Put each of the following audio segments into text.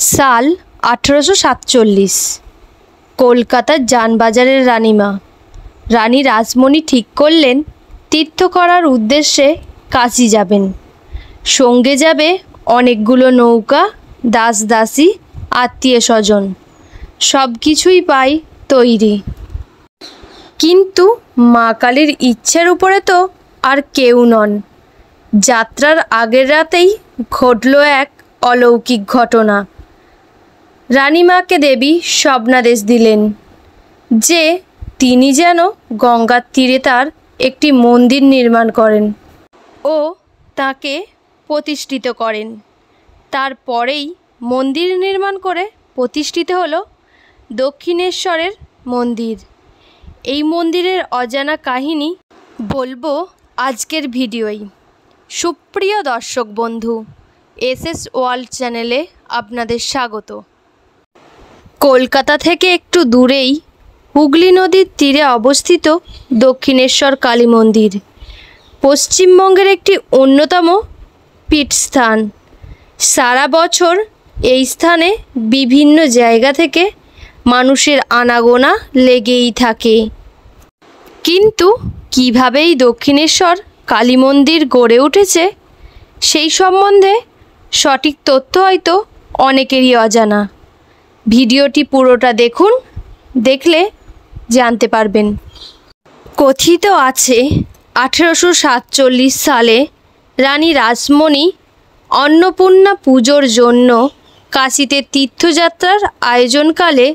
সাল 1847। কলকাতার জানবাজারের রানীমা রানী রাসমণি ঠিক করলেন তীর্থ করার উদ্দেশ্যে কাশী যাবেন। সঙ্গে যাবে অনেকগুলো নৌকা, দাস দাসী, আত্মীয় স্বজন, সব কিছুই পাই তৈরি। কিন্তু মা কালীর ইচ্ছের উপরে তো আর কেউ নন। যাত্রার আগের রাতেই ঘটল এক অলৌকিক ঘটনা। রানীমাকে দেবী স্বপ্নাদেশ দিলেন যে তিনি যেন গঙ্গার তীরে তার একটি মন্দির নির্মাণ করেন ও তাকে প্রতিষ্ঠিত করেন। তারপরেই মন্দির নির্মাণ করে প্রতিষ্ঠিত হলো দক্ষিণেশ্বরের মন্দির। এই মন্দিরের অজানা কাহিনী বলবো আজকের ভিডিওয়। সুপ্রিয় দর্শক বন্ধু, এসএস ওয়ার্ল্ড চ্যানেলে আপনাদের স্বাগত। কলকাতা থেকে একটু দূরেই হুগলি নদীর তীরে অবস্থিত দক্ষিণেশ্বর কালী মন্দির পশ্চিমবঙ্গের একটি অন্যতম পীঠস্থান। সারা বছর এই স্থানে বিভিন্ন জায়গা থেকে মানুষের আনাগোনা লেগেই থাকে। কিন্তু কীভাবে এই দক্ষিণেশ্বর কালী মন্দির গড়ে উঠেছে সেই সম্বন্ধে সঠিক তথ্য হয়তো অনেকেরই অজানা। ভিডিওটি পুরোটা দেখুন, দেখলে জানতে পারবেন। কথিত আছে 1847 সালে রানী রাসমণি অন্নপূর্ণা পুজোর জন্য কাশীতে তীর্থযাত্রার আয়োজনকালে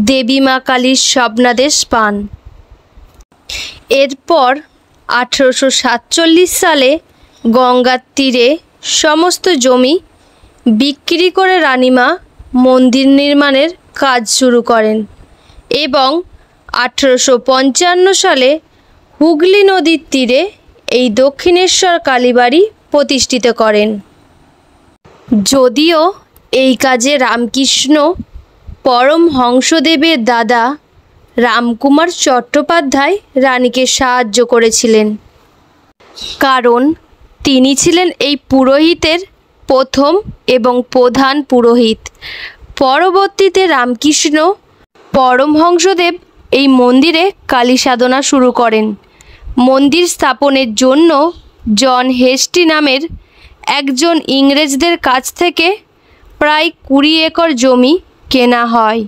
দেবী মা কালীর স্বপ্নাদেশ পান। এরপর 1847 সালে গঙ্গার তীরে সমস্ত জমি বিক্রি করে রানীমা মন্দির নির্মাণের কাজ শুরু করেন এবং 1855 সালে হুগলি নদীর তীরে এই দক্ষিণেশ্বর কালীবাড়ি প্রতিষ্ঠিত করেন। যদিও এই কাজে রামকৃষ্ণ পরমহংসদেবের দাদা রামকুমার চট্টোপাধ্যায় রানীকে সাহায্য করেছিলেন, কারণ তিনি ছিলেন এই পুরোহিতের প্রথম এবং প্রধান পুরোহিত। পরবর্তীতে রামকৃষ্ণ পরমহংসদেব এই মন্দিরে কালী সাধনা শুরু করেন। মন্দির স্থাপনের জন্য জন হেস্টি নামের একজন ইংরেজদের কাছ থেকে প্রায় 20 একর জমি কেনা হয়,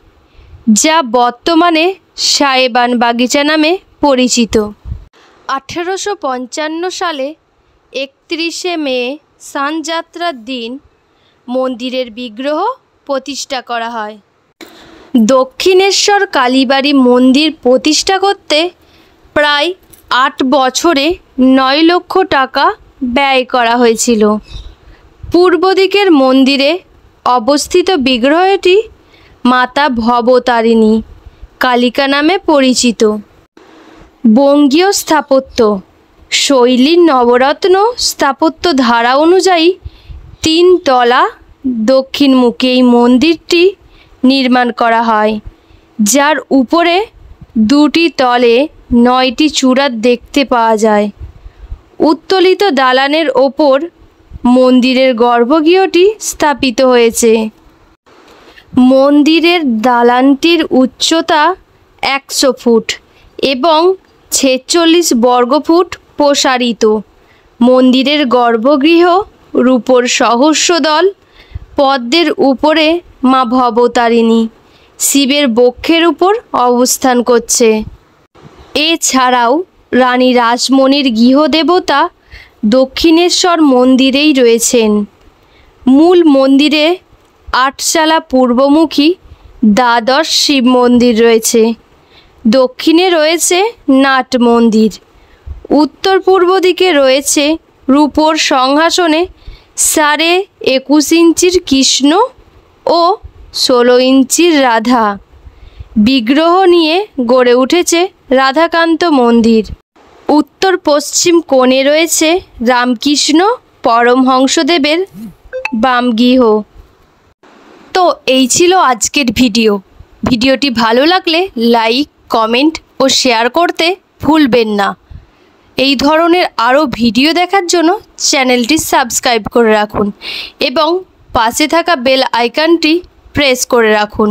যা বর্তমানে সাহেবান বাগিচা নামে পরিচিত। 1855 সালে 31শে মে স্নানযাত্রার দিন মন্দিরের বিগ্রহ প্রতিষ্ঠা করা হয়। দক্ষিণেশ্বর কালীবাড়ি মন্দির প্রতিষ্ঠা করতে প্রায় 8 বছরে 9 লক্ষ টাকা ব্যয় করা হয়েছিল। পূর্ব দিকের মন্দিরে অবস্থিত বিগ্রহটি মাতা ভবতারিণী কালিকা নামে পরিচিত। বঙ্গীয় স্থাপত্য শৈলীর নবরত্ন স্থাপত্য ধারা অনুযায়ী 3 তলা দক্ষিণমুখী এই মন্দিরটি নির্মাণ করা হয়, যার উপরে 2টি তলে 9টি চূড়া দেখতে পাওয়া যায়। উত্তোলিত দালানের ওপর মন্দিরের গর্ভগৃহটি স্থাপিত হয়েছে। মন্দিরের দালানটির উচ্চতা 100 ফুট এবং 46 বর্গফুট প্রসারিত। মন্দিরের গর্ভগৃহ রূপোর সহস্রদল পদ্মের উপরে মা ভবতারিণী শিবের বক্ষের উপর অবস্থান করছে। এছাড়াও রানী রাসমণির গৃহদেবতা দক্ষিণেশ্বর মন্দিরেই রয়েছেন। মূল মন্দিরে 8 চালা পূর্বমুখী দ্বাদশ শিব মন্দির রয়েছে। দক্ষিণে রয়েছে নাট মন্দির। উত্তর পূর্ব দিকে রয়েছে রূপোর সিংহাসনে 21.5 ইঞ্চির কৃষ্ণ ও 16 ইঞ্চির রাধা বিগ্রহ নিয়ে গড়ে উঠেছে রাধাকান্ত মন্দির। উত্তর পশ্চিম কোণে রয়েছে রামকৃষ্ণ পরমহংসদেবের বামগৃহ। তো এই ছিল আজকের ভিডিওটি ভালো লাগলে লাইক, কমেন্ট ও শেয়ার করতে ভুলবেন না। এই ধরনের আরও ভিডিও দেখার জন্য চ্যানেলটি সাবস্ক্রাইব করে রাখুন এবং পাশে থাকা বেল আইকনটি প্রেস করে রাখুন।